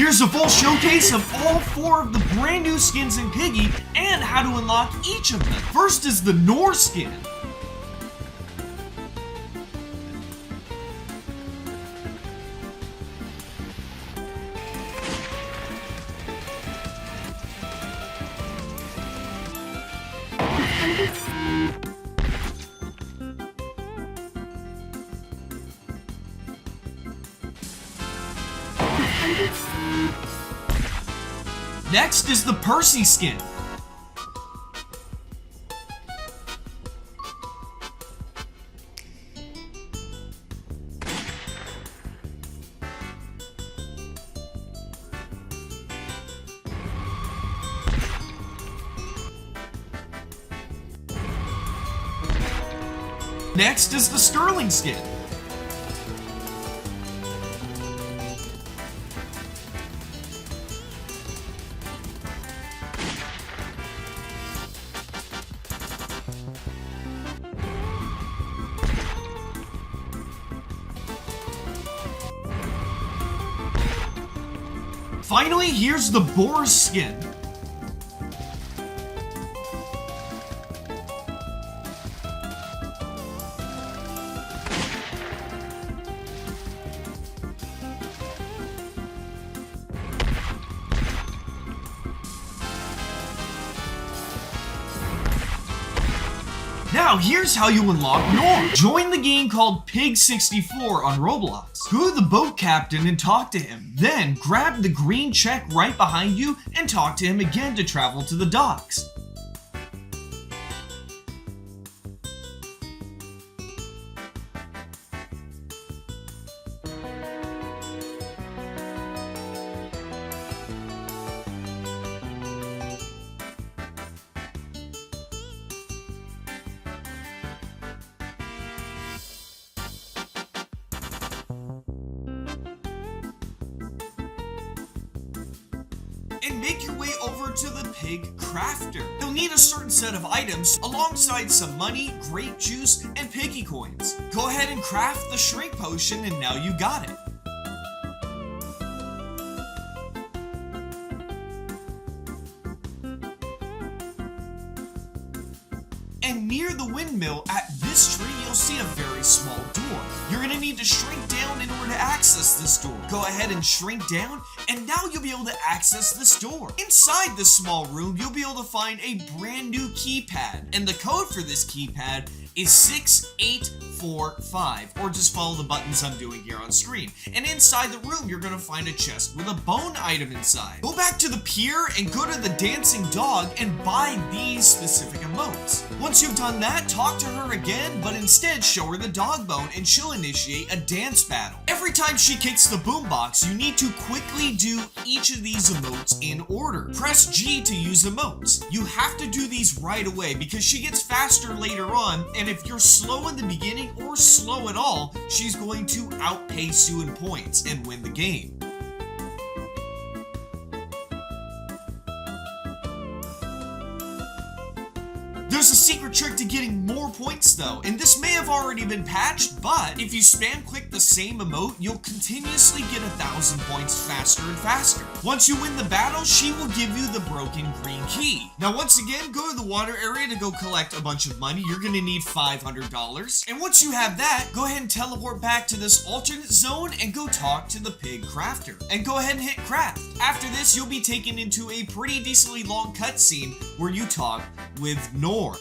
Here's a full showcase of all 4 of the brand new skins in Piggy and how to unlock each of them. First is the Nor skin. Next is the Percy skin. Next is the Sterling skin. Finally, here's the Boris skin. Now, here's how you unlock Nor. Join the game called Pig64 on Roblox. Go to the boat captain and talk to him. Then, grab the green check right behind you and talk to him again to travel to the docks. And make your way over to the Pig Crafter. You'll need a certain set of items alongside some money, grape juice, and piggy coins. Go ahead and craft the shrink potion and now you got it. And near the windmill at this tree, you'll see a very small door. You're gonna need to shrink down in order to access this door. Go ahead and shrink down, and now you'll be able to access this door. Inside this small room, you'll be able to find a brand new keypad, and the code for this keypad is 6845, or just follow the buttons I'm doing here on screen. And inside the room, you're gonna find a chest with a bone item inside. Go back to the pier and go to the dancing dog and buy these specific emotes. Once you've done that, talk to her again, but instead show her the dog bone and she'll initiate a dance battle. Every time she kicks the boombox, you need to quickly do each of these emotes in order. Press G to use emotes. You have to do these right away because she gets faster later on, and if you're slow in the beginning or slow at all, she's going to outpace you in points and win the game. There's a secret trick to getting more points though, and this may have already been patched, but if you spam click the same emote, you'll continuously get 1,000 points faster and faster. Once you win the battle, she will give you the broken green key. Now once again, go to the water area to go collect a bunch of money. You're gonna need $500. And once you have that, go ahead and teleport back to this alternate zone and go talk to the Pig Crafter. And go ahead and hit craft. After this, you'll be taken into a pretty decently long cutscene where you talk with Nor.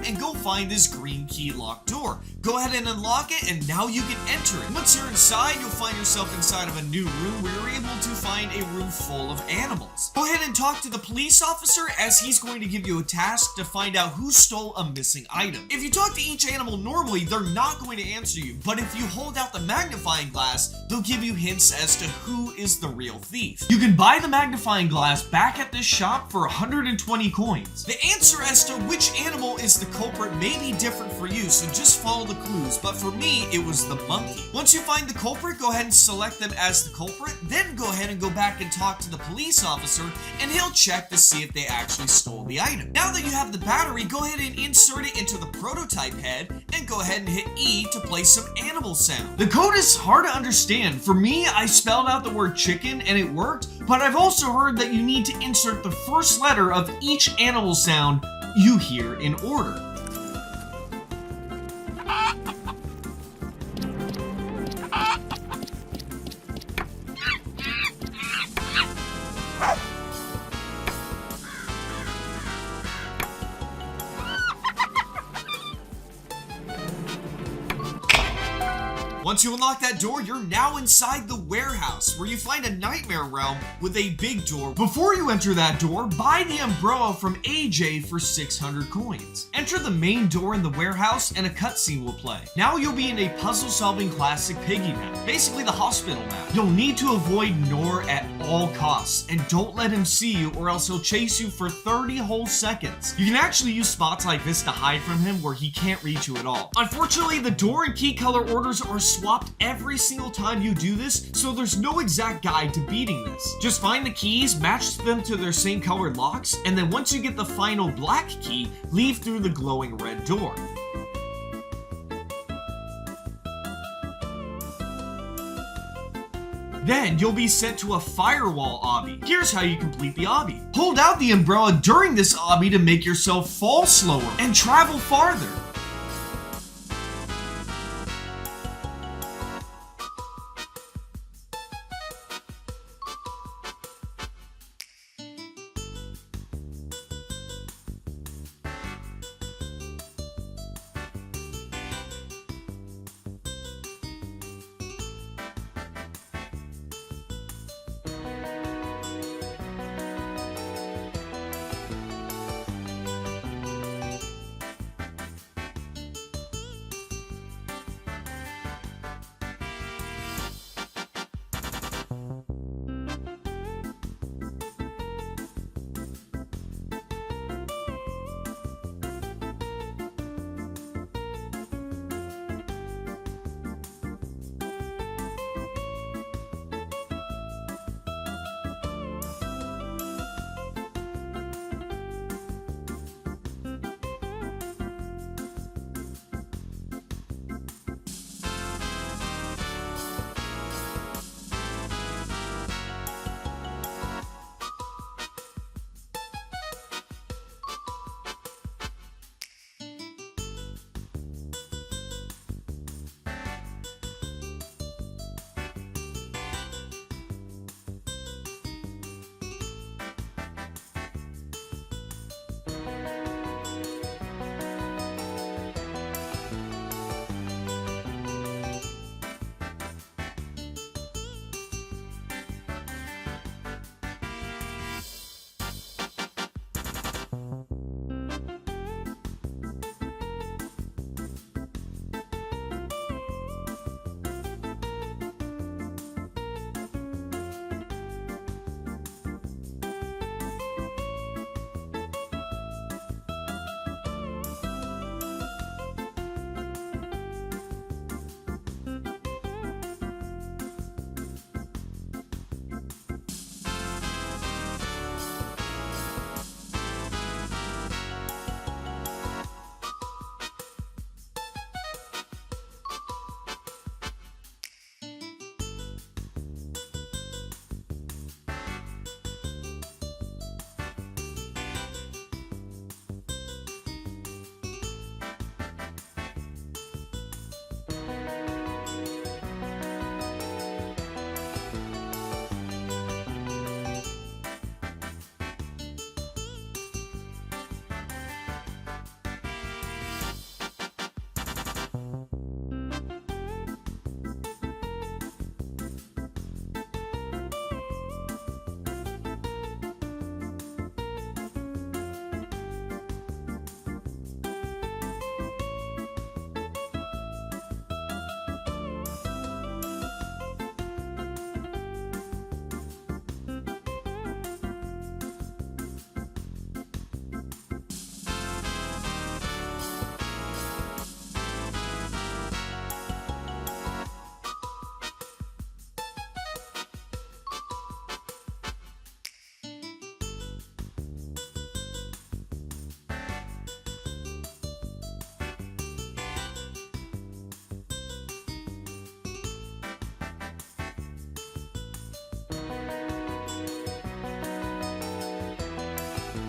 and go find this green key locked door. Go ahead and unlock it, and now you can enter it. Once you're inside, you'll find yourself inside of a new room where you're able to find a room full of animals. Go ahead and talk to the police officer, as he's going to give you a task to find out who stole a missing item. If you talk to each animal normally, they're not going to answer you, but if you hold out the magnifying glass, they'll give you hints as to who is the real thief. You can buy the magnifying glass back at this shop for 120 coins. The answer as to which animal is the culprit may be different for you, so just follow the clues, but for me, it was the monkey. Once you find the culprit, go ahead and select them as the culprit, then go ahead and go back and talk to the police officer, and he'll check to see if they actually stole the item. Now that you have the battery, go ahead and insert it into the prototype head, and go ahead and hit E to play some animal sound. The code is hard to understand. For me, I spelled out the word chicken, and it worked, but I've also heard that you need to insert the first letter of each animal sound you hear in order. Once you unlock that door, you're now inside the warehouse, where you find a nightmare realm with a big door. Before you enter that door, buy the umbrella from AJ for 600 coins. Enter the main door in the warehouse and a cutscene will play. Now you'll be in a puzzle-solving classic Piggy map, basically the hospital map. You'll need to avoid Nor at all costs, and don't let him see you or else he'll chase you for 30 whole seconds. You can actually use spots like this to hide from him where he can't reach you at all. Unfortunately, the door and key color orders are swapped every single time you do this, so there's no exact guide to beating this. Just find the keys, match them to their same colored locks, and then once you get the final black key, leave through the glowing red door. Then you'll be sent to a firewall obby. Here's how you complete the obby. Hold out the umbrella during this obby to make yourself fall slower and travel farther.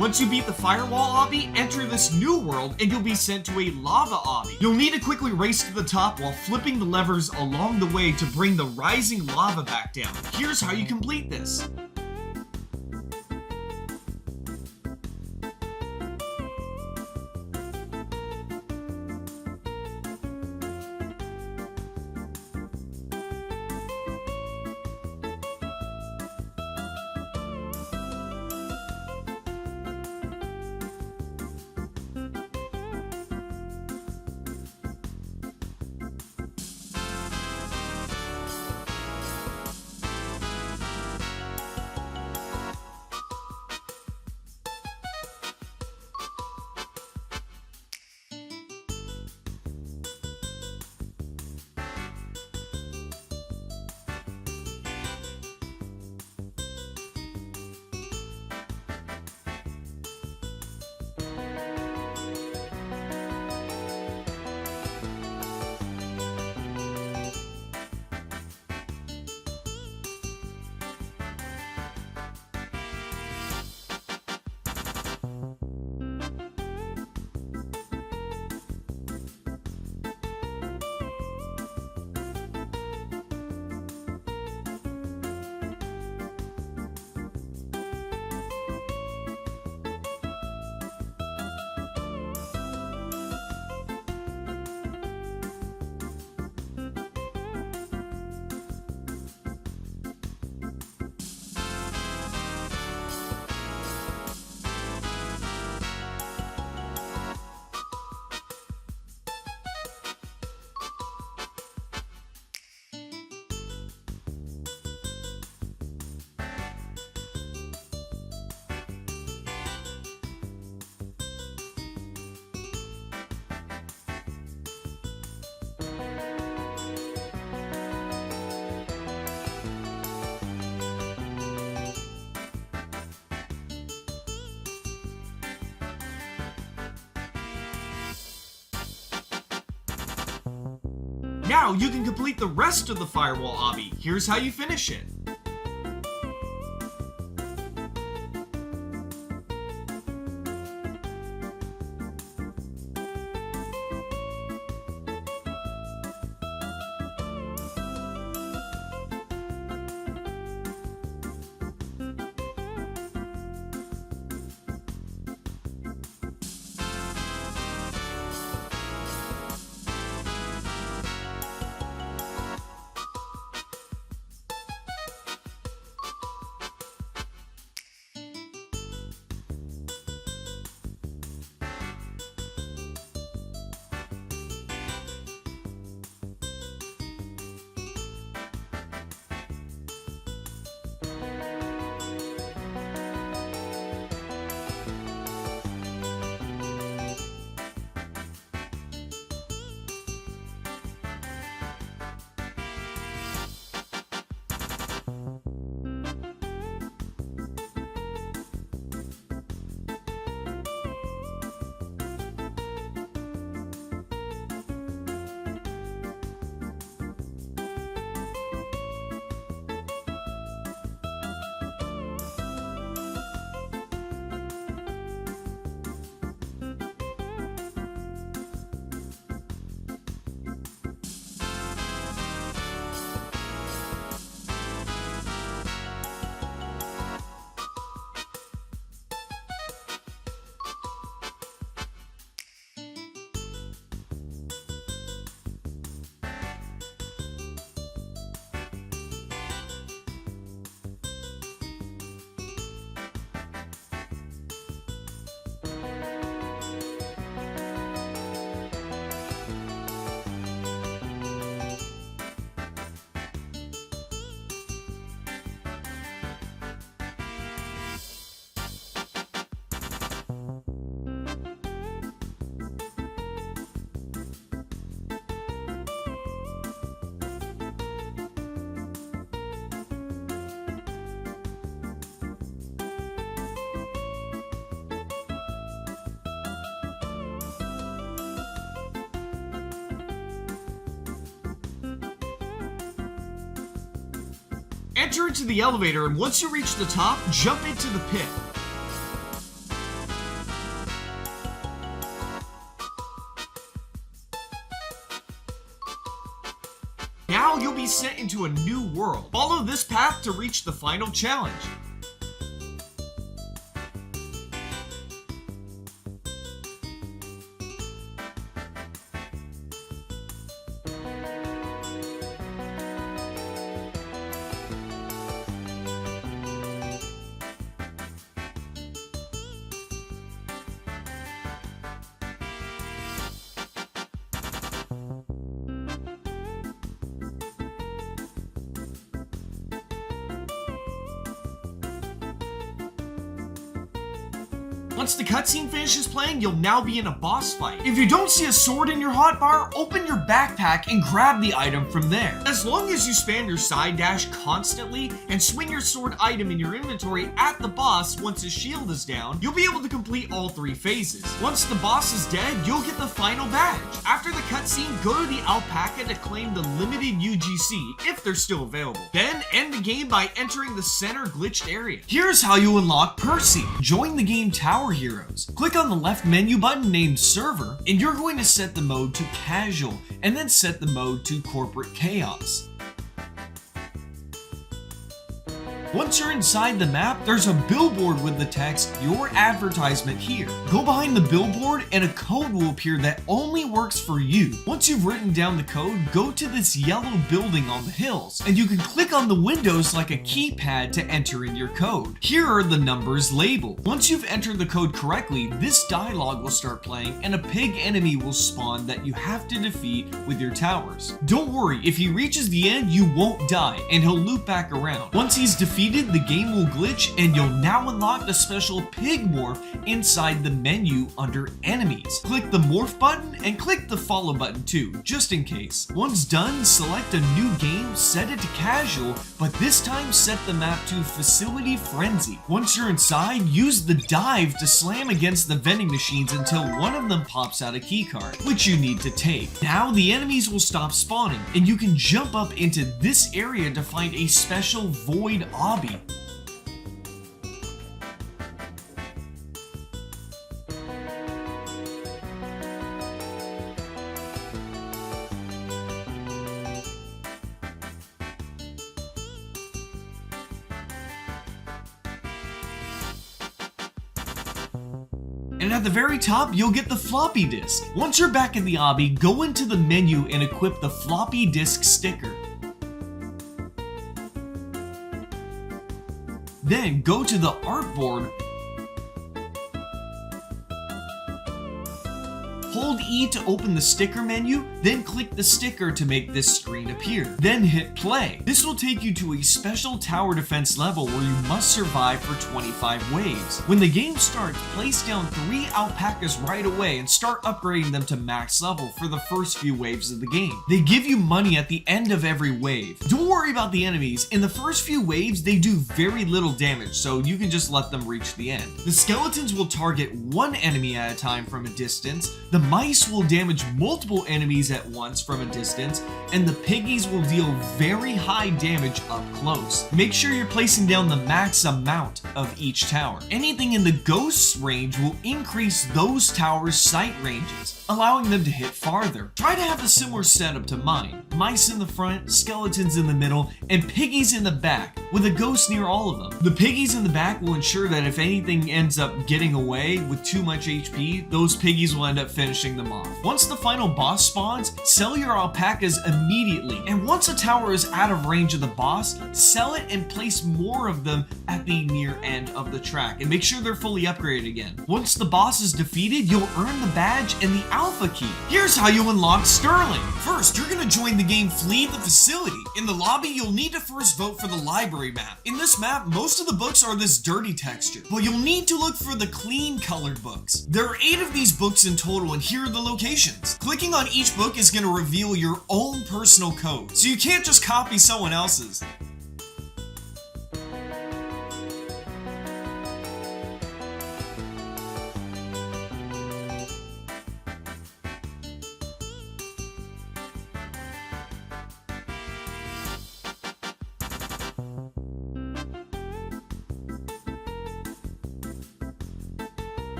Once you beat the firewall obby, enter this new world and you'll be sent to a lava obby. You'll need to quickly race to the top while flipping the levers along the way to bring the rising lava back down. Here's how you complete this. Now you can complete the rest of the firewall obby. Here's how you finish it. Enter into the elevator, and once you reach the top, jump into the pit. Now you'll be sent into a new world. Follow this path to reach the final challenge. Once the cutscene finishes playing, you'll now be in a boss fight. If you don't see a sword in your hotbar, open your backpack and grab the item from there. As long as you spam your side dash constantly and swing your sword item in your inventory at the boss once his shield is down, you'll be able to complete all 3 phases. Once the boss is dead, you'll get the final badge. After the cutscene, go to the alpaca to claim the limited UGC if they're still available. Then end the game by entering the center glitched area. Here's how you unlock Percy. Join the game Tower Heroes. Click on the left menu button named Server, and you're going to set the mode to Casual, and then set the mode to Corporate Chaos. Once you're inside the map, there's a billboard with the text, "Your advertisement here." Go behind the billboard and a code will appear that only works for you. Once you've written down the code, go to this yellow building on the hills, and you can click on the windows like a keypad to enter in your code. Here are the numbers labeled. Once you've entered the code correctly, this dialogue will start playing and a pig enemy will spawn that you have to defeat with your towers. Don't worry, if he reaches the end, you won't die, and he'll loop back around. Once he's defeated, the game will glitch and you'll now unlock the special pig morph inside the menu under enemies. Click the morph button and click the follow button too, just in case. Once done, select a new game, set it to casual, but this time set the map to Facility Frenzy. Once you're inside, use the dive to slam against the vending machines until one of them pops out a keycard, which you need to take. Now the enemies will stop spawning and you can jump up into this area to find a special void obby. And at the very top, you'll get the floppy disk. Once you're back in the obby, go into the menu and equip the floppy disk sticker. Then go to the artboard, hold E to open the sticker menu, then click the sticker to make this screen appear. Then hit play. This will take you to a special tower defense level where you must survive for 25 waves. When the game starts, place down 3 alpacas right away and start upgrading them to max level for the first few waves of the game. They give you money at the end of every wave. Don't worry about the enemies. In the first few waves, they do very little damage, so you can just let them reach the end. The skeletons will target one enemy at a time from a distance, the mice will damage multiple enemies at once from a distance, and the piggies will deal very high damage up close. Make sure you're placing down the max amount of each tower. Anything in the ghosts range will increase those towers' sight ranges, allowing them to hit farther. Try to have a similar setup to mine. Mice in the front, skeletons in the middle, and piggies in the back, with a ghost near all of them. The piggies in the back will ensure that if anything ends up getting away with too much HP, those piggies will end up finishing them off. Once the final boss spawns, sell your alpacas immediately, and once a tower is out of range of the boss, sell it and place more of them at the near end of the track, and make sure they're fully upgraded again. Once the boss is defeated, you'll earn the badge and the alpha key. Here's how you unlock Sterling. First, you're gonna join the game Flee the Facility. In the lobby, you'll need to first vote for the library map. In this map, most of the books are this dirty texture, but you'll need to look for the clean colored books. There are 8 of these books in total, and here are the locations. Clicking on each book is gonna reveal your own personal code, so you can't just copy someone else's.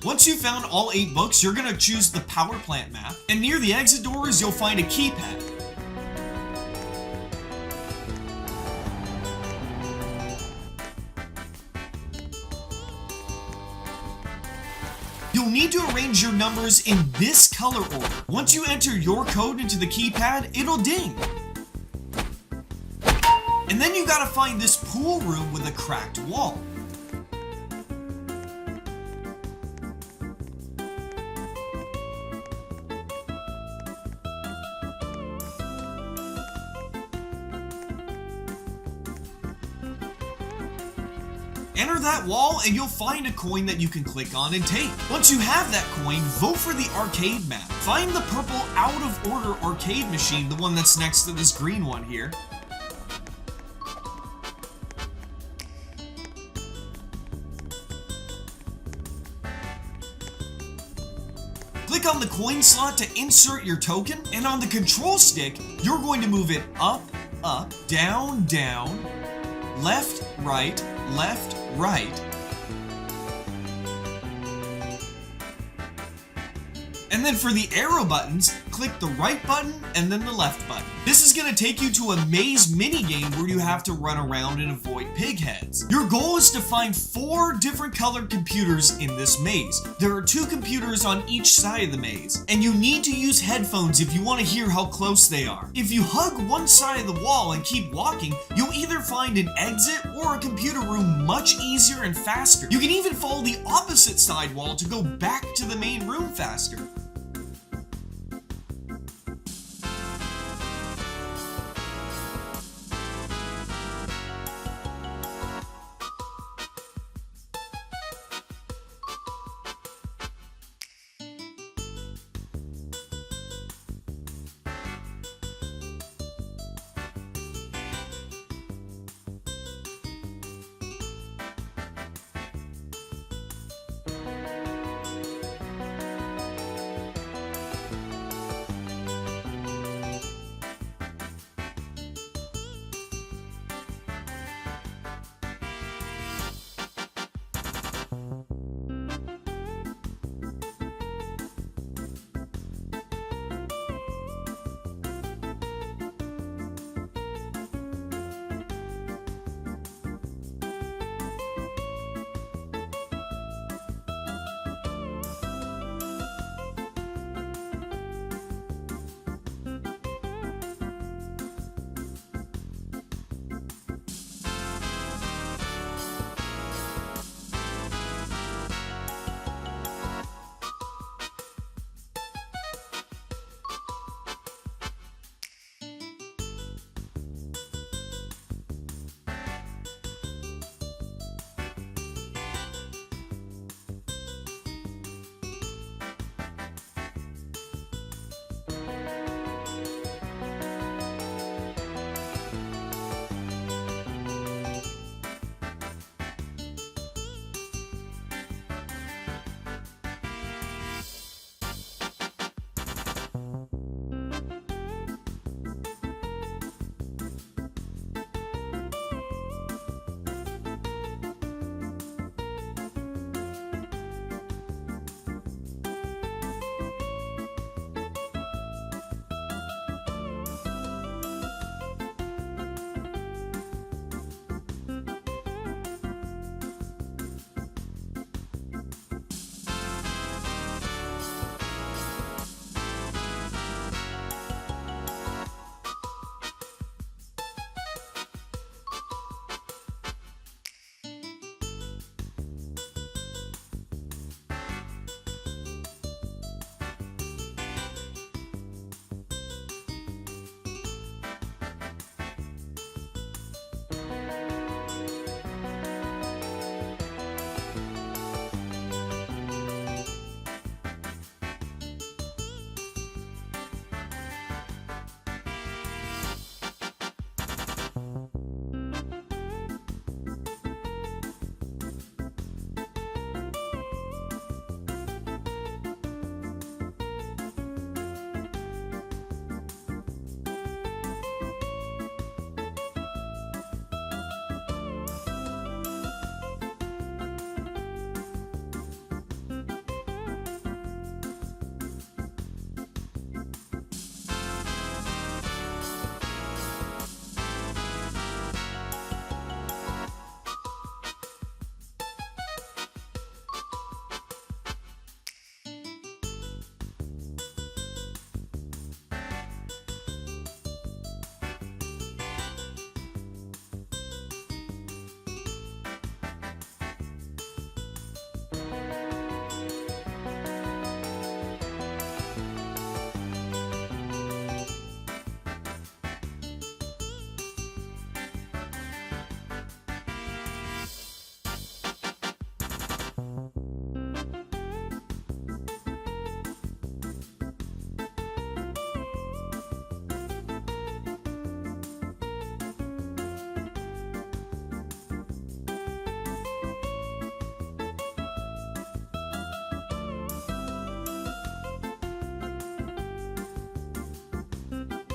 Once you've found all 8 books, you're going to choose the power plant map, and near the exit doors, you'll find a keypad. You'll need to arrange your numbers in this color order. Once you enter your code into the keypad, it'll ding. And then you gotta find this pool room with a cracked wall. Enter that wall and you'll find a coin that you can click on and take. Once you have that coin, vote for the arcade map. Find the purple out of order arcade machine, the one that's next to this green one here. Click on the coin slot to insert your token, and on the control stick, you're going to move it up, up, down, down, left, right, and then for the arrow buttons, click the right button and then the left button. This is going to take you to a maze minigame where you have to run around and avoid pig heads. Your goal is to find 4 different colored computers in this maze. There are 2 computers on each side of the maze, and you need to use headphones if you want to hear how close they are. If you hug one side of the wall and keep walking, you'll either find an exit or a computer room much easier and faster. You can even follow the opposite side wall to go back to the main room faster.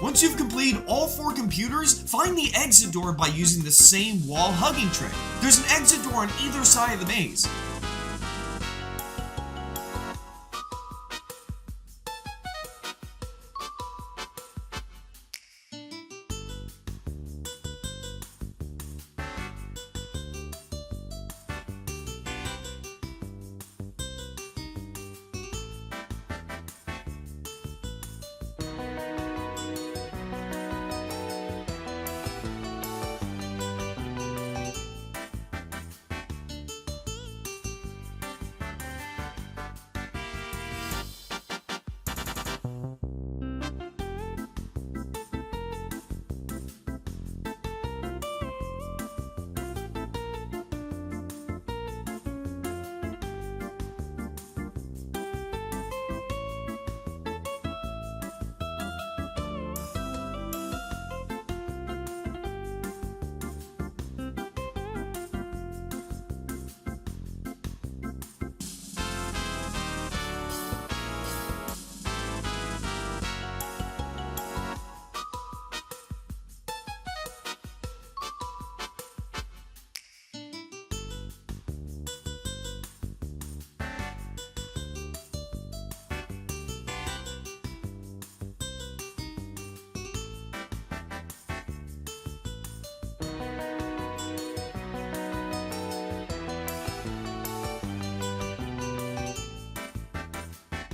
Once you've completed all 4 computers, find the exit door by using the same wall hugging trick. There's an exit door on either side of the maze.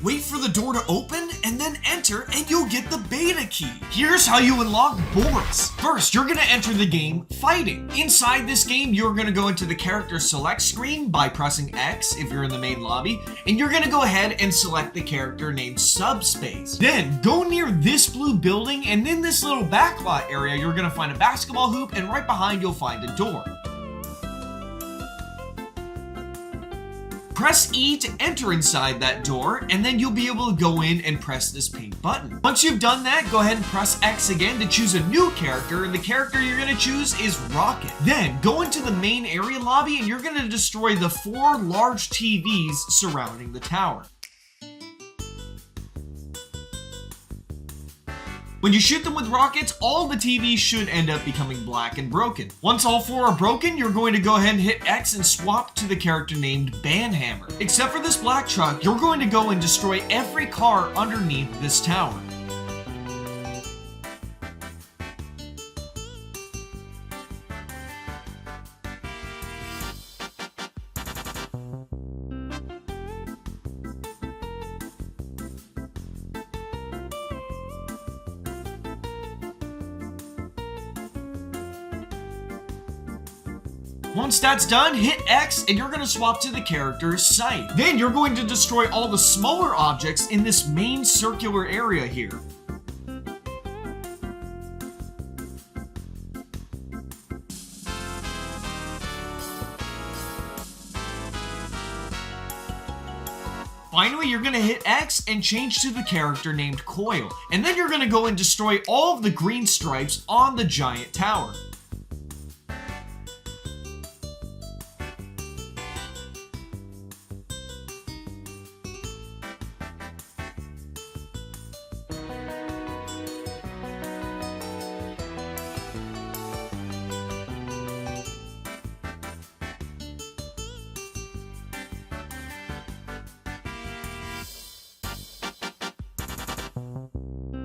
Wait for the door to open and then enter and you'll get the beta key. Here's how you unlock Boris. First, you're gonna enter the game fighting. Inside this game, you're gonna go into the character select screen by pressing X if you're in the main lobby, and you're gonna go ahead and select the character named Subspace. Then go near this blue building, and in this little backlot area, you're gonna find a basketball hoop, and right behind you'll find a door. Press E to enter inside that door, and then you'll be able to go in and press this pink button. Once you've done that, go ahead and press X again to choose a new character, and the character you're going to choose is Rocket. Then, go into the main area lobby, and you're going to destroy the 4 large TVs surrounding the tower. When you shoot them with rockets, all the TVs should end up becoming black and broken. Once all 4 are broken, you're going to go ahead and hit X and swap to the character named Banhammer. Except for this black truck, you're going to go and destroy every car underneath this tower. Once that's done, hit X and you're going to swap to the character's Sight. Then you're going to destroy all the smaller objects in this main circular area here. Finally, you're going to hit X and change to the character named Coil. And then you're going to go and destroy all of the green stripes on the giant tower.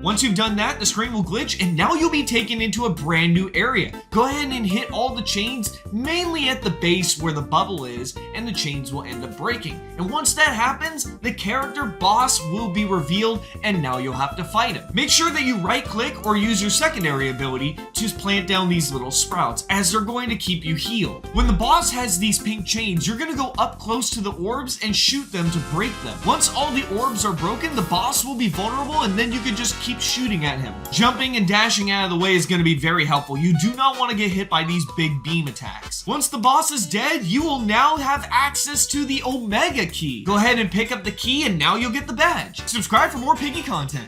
Once you've done that, the screen will glitch and now you'll be taken into a brand new area. Go ahead and hit all the chains, mainly at the base where the bubble is, and the chains will end up breaking. And once that happens, the character boss will be revealed and now you'll have to fight him. Make sure that you right click or use your secondary ability to plant down these little sprouts, as they're going to keep you healed. When the boss has these pink chains, you're going to go up close to the orbs and shoot them to break them. Once all the orbs are broken, the boss will be vulnerable and then you can just keep shooting at him. Jumping and dashing out of the way is going to be very helpful. You do not want to get hit by these big beam attacks. Once the boss is dead, you will now have access to the Omega key. Go ahead and pick up the key and now you'll get the badge. Subscribe for more Piggy content.